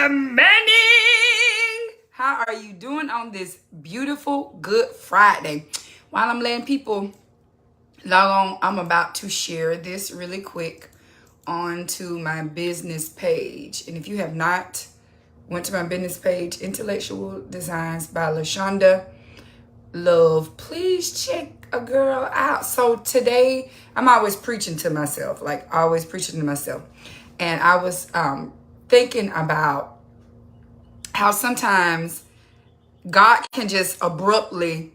Good morning. How are you doing on this beautiful Good Friday? While I'm letting people log on, I'm about to share this really quick onto my business page. And if you have not went to my business page, Intellectual Designs by LaShonda Love, please check a girl out. So today, I'm always preaching to myself, like always preaching to myself. And I was thinking about how sometimes God can just abruptly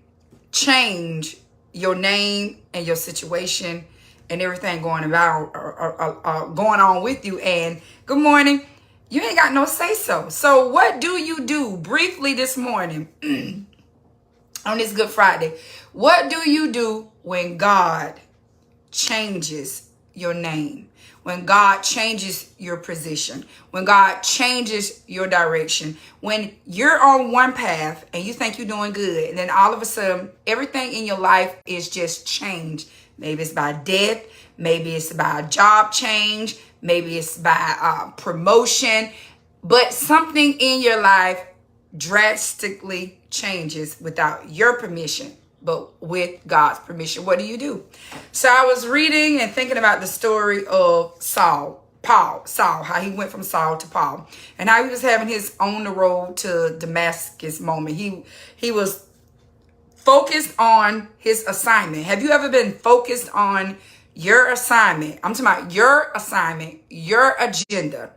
change your name and your situation and everything going going on with you. And good morning. You ain't got no say so. So what do you do briefly this morning on this Good Friday? What do you do when God changes your name? When God changes your position, when God changes your direction, when you're on one path and you think you're doing good, and then all of a sudden everything in your life is just changed. Maybe it's by death, maybe it's by a job change, maybe it's by promotion, but something in your life drastically changes without your permission, but with God's permission. What do you do? So I was reading and thinking about the story of Saul, how he went from Saul to Paul, and how he was having his on the road to Damascus moment. He was focused on his assignment. Have you ever been focused on your assignment? I'm talking about your assignment, your agenda.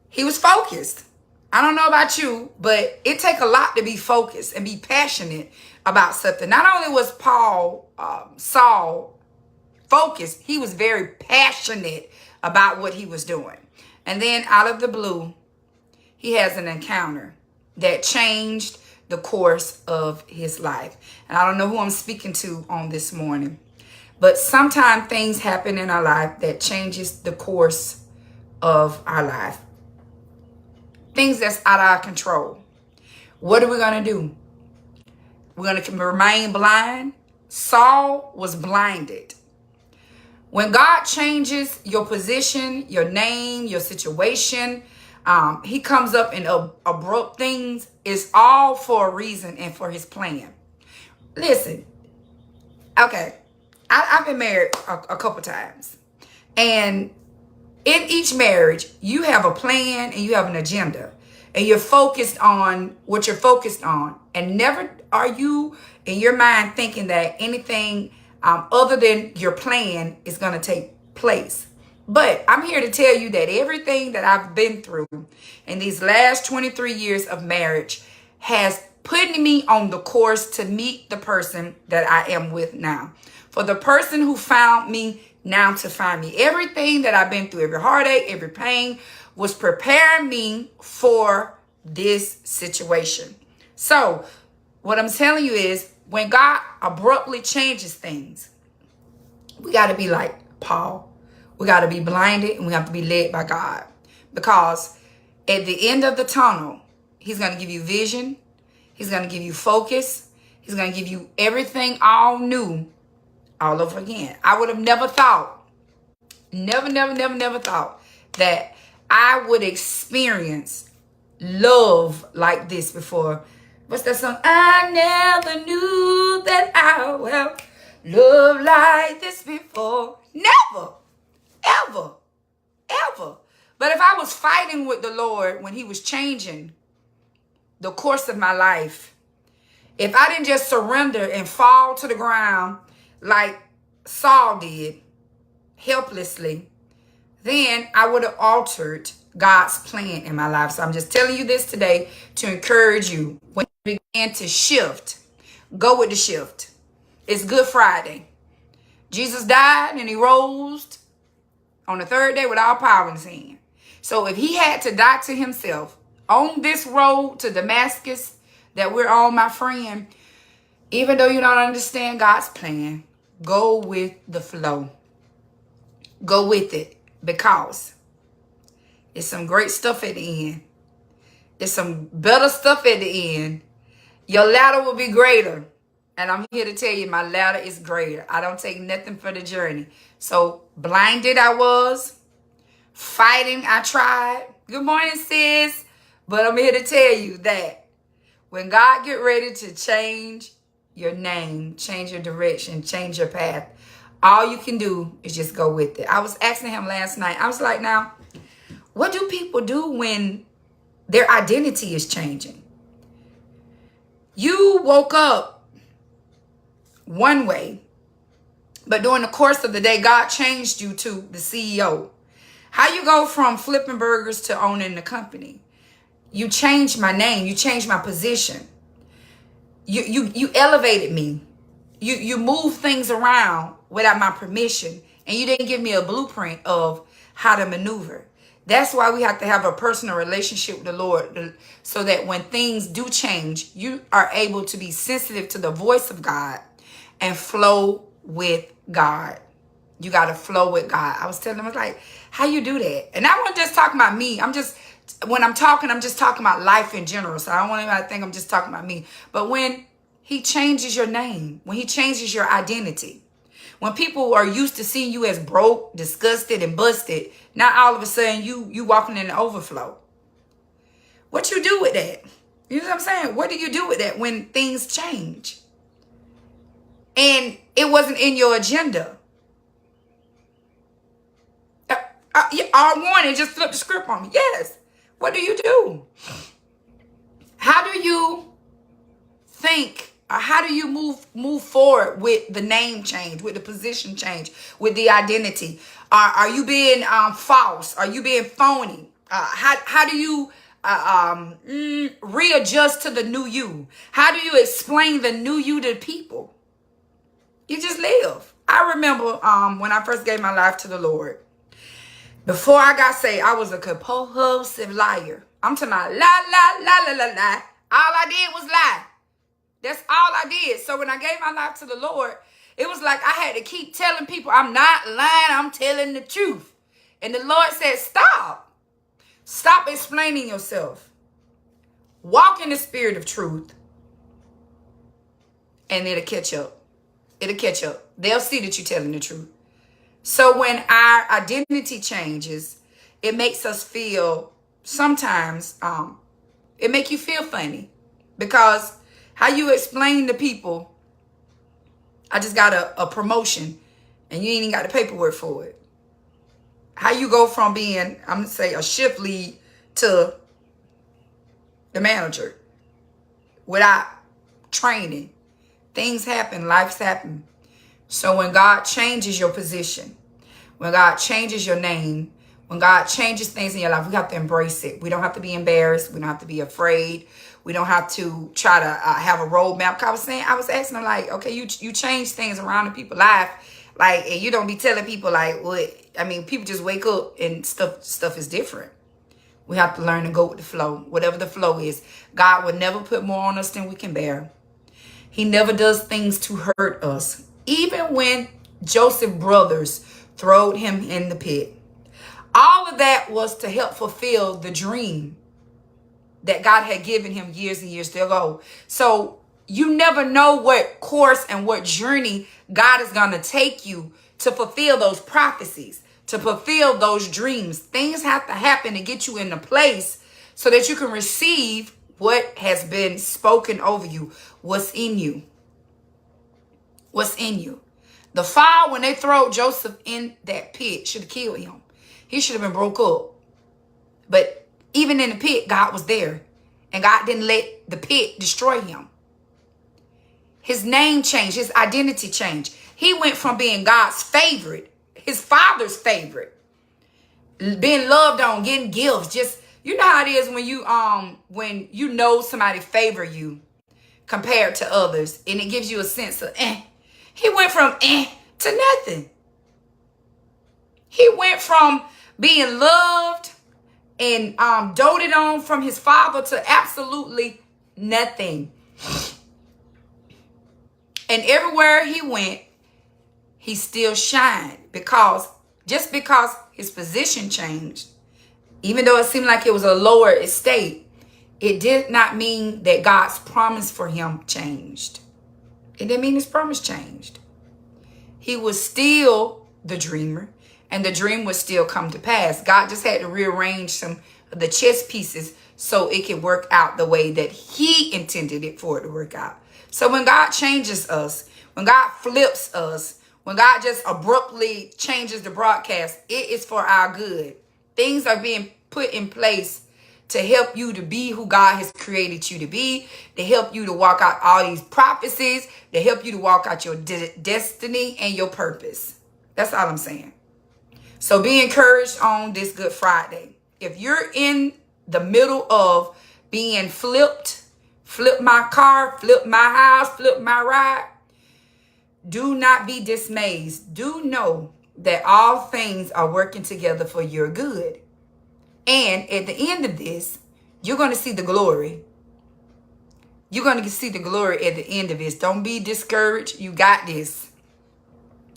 He was focused. I don't know about you, but it takes a lot to be focused and be passionate about something. Not only was Saul focused, he was very passionate about what he was doing. And then out of the blue, he has an encounter that changed the course of his life. And I don't know who I'm speaking to on this morning, but sometimes things happen in our life that changes the course of our life. Things that's out of our control. What are we going to do? We're going to remain blind. Saul was blinded. When God changes your position, your name, your situation, he comes up in abrupt things. It's all for a reason and for his plan. Listen, okay, I've been married a couple times. And in each marriage, you have a plan and you have an agenda. And you're focused on what you're focused on. And never are you in your mind thinking that anything other than your plan is going to take place. But I'm here to tell you that everything that I've been through in these last 23 years of marriage has put me on the course to meet the person that I am with now. For the person who found me now to find me. Everything that I've been through, every heartache, every pain was preparing me for this situation. So what I'm telling you is when God abruptly changes things, we got to be like Paul. We got to be blinded and we have to be led by God. Because at the end of the tunnel, he's going to give you vision. He's going to give you focus. He's going to give you everything all new all over again. I would have never thought, never thought that I would experience love like this before. What's that song? I never knew that I will love like this before. Never, ever. But if I was fighting with the Lord when he was changing the course of my life, if I didn't just surrender and fall to the ground like Saul did, helplessly, then I would have altered God's plan in my life. So I'm just telling you this today to encourage you. When you begin to shift, go with the shift. It's Good Friday. Jesus died and he rose on the third day with all power in his hand. So if he had to die to himself on this road to Damascus that we're on, my friend, even though you don't understand God's plan, go with the flow. Go with it because it's some great stuff at the end. It's some better stuff at the end. Your ladder will be greater. And I'm here to tell you my ladder is greater. I don't take nothing for the journey. So blinded I was. Fighting I tried. Good morning, sis. But I'm here to tell you that when God get ready to change your name, change your direction, change your path, all you can do is just go with it. I was asking him last night. I was like, now, what do people do when their identity is changing? You woke up one way, but during the course of the day, God changed you to the CEO. How you go from flipping burgers to owning the company? You changed my name. You changed my position. You elevated me. You moved things around without my permission, and you didn't give me a blueprint of how to maneuver. That's why we have to have a personal relationship with the Lord, so that when things do change, you are able to be sensitive to the voice of God and flow with God. You got to flow with God. I was telling him, I was like, how you do that? And I wasn't just talking about me. When I'm talking, I'm just talking about life in general. So I don't want anybody to think I'm just talking about me. But when he changes your name, when he changes your identity, when people are used to seeing you as broke, disgusted, and busted, now all of a sudden you walking in the overflow. What you do with that? You know what I'm saying? What do you do with that when things change? And it wasn't in your agenda. All morning, just flip the script on me. Yes. What do you do? How do you think, or how do you move forward with the name change, with the position change, with the identity? Are you being false? Are you being phony? How do you readjust to the new you? How do you explain the new you to people? You just live. I remember when I first gave my life to the Lord. Before I got saved, I was a compulsive liar. I'm talking about lie. All I did was lie. That's all I did. So when I gave my life to the Lord, it was like I had to keep telling people, I'm not lying, I'm telling the truth. And the Lord said, stop. Stop explaining yourself. Walk in the spirit of truth. And it'll catch up. It'll catch up. They'll see that you're telling the truth. So when our identity changes, it makes us feel, sometimes, it make you feel funny. Because how you explain to people, I just got a promotion and you ain't even got the paperwork for it. How you go from being, I'm going to say, a shift lead to the manager without training. Things happen, life's happen. So when God changes your position, when God changes your name, when God changes things in your life, we have to embrace it. We don't have to be embarrassed. We don't have to be afraid. We don't have to try to have a roadmap. I was asking them, like, okay, you change things around in people's life, like, and you don't be telling people, like, what? I mean, people just wake up and stuff is different. We have to learn to go with the flow, whatever the flow is. God will never put more on us than we can bear. He never does things to hurt us. Even when Joseph's brothers throwed him in the pit, all of that was to help fulfill the dream that God had given him years and years ago. So you never know what course and what journey God is going to take you to fulfill those prophecies, to fulfill those dreams. Things have to happen to get you in a place so that you can receive what has been spoken over you, what's in you. What's in you. The fire, when they throw Joseph in that pit, should have killed him. He should have been broke up. But even in the pit, God was there. And God didn't let the pit destroy him. His name changed. His identity changed. He went from being God's favorite, his father's favorite, being loved on, getting gifts. Just, you know how it is when you know somebody favor you compared to others. And it gives you a sense of, He went from to nothing. He went from being loved and doted on from his father to absolutely nothing. And everywhere he went, he still shined, because his position changed, even though it seemed like it was a lower estate, it did not mean that God's promise for him changed. It didn't mean his promise changed. He was still the dreamer, and the dream would still come to pass. God just had to rearrange some the chess pieces so it can work out the way that he intended it for it to work out. So when God changes us, when God flips us, when God just abruptly changes the broadcast, it is for our good. Things are being put in place to help you to be who God has created you to be, to help you to walk out all these prophecies, to help you to walk out your destiny and your purpose. That's all I'm saying. So be encouraged on this Good Friday. If you're in the middle of being flipped, flip my car, flip my house, flip my ride, do not be dismayed. Do know that all things are working together for your good. And at the end of this, you're going to see the glory. You're going to see the glory at the end of this. Don't be discouraged. You got this.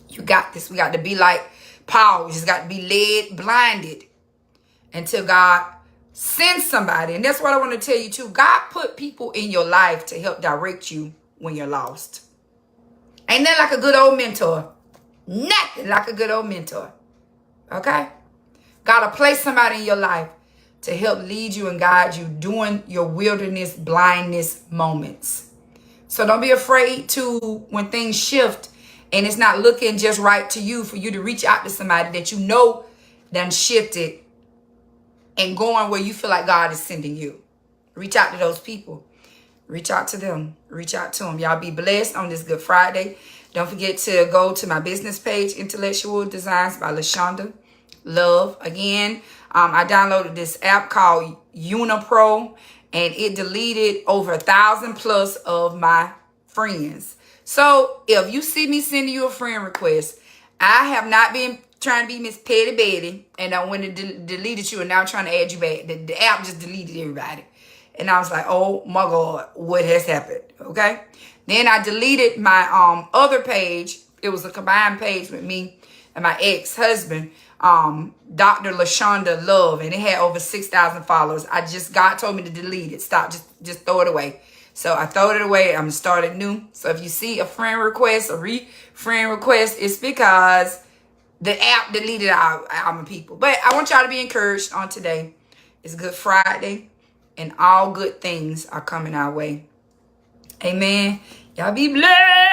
You got this. We got to be like Paul. We just got to be led, blinded until God sends somebody. And that's what I want to tell you too. God put people in your life to help direct you when you're lost. Ain't that like a good old mentor? Nothing like a good old mentor. Okay? God will place somebody in your life to help lead you and guide you during your wilderness blindness moments. So don't be afraid to, when things shift and it's not looking just right to you, for you to reach out to somebody that you know done shifted and going where you feel like God is sending you. Reach out to those people. Reach out to them. Reach out to them. Y'all be blessed on this Good Friday. Don't forget to go to my business page, Intellectual Designs by LaShonda Love. Again, I downloaded this app called Unipro, and it deleted over 1,000 plus of my friends. So if you see me sending you a friend request, I have not been trying to be Miss Petty Betty, and I went and deleted you, and now I'm trying to add you back. The app just deleted everybody. And I was like, oh my God, what has happened? Okay. Then I deleted my other page. It was a combined page with me and my ex-husband, Dr. LaShonda Love, and it had over 6,000 followers. God told me to delete it. Stop, just throw it away. So I throw it away. I'm starting new. So if you see a friend request, friend request, it's because the app deleted all my people. But I want y'all to be encouraged on today. It's Good Friday, and all good things are coming our way. Amen. Y'all be blessed.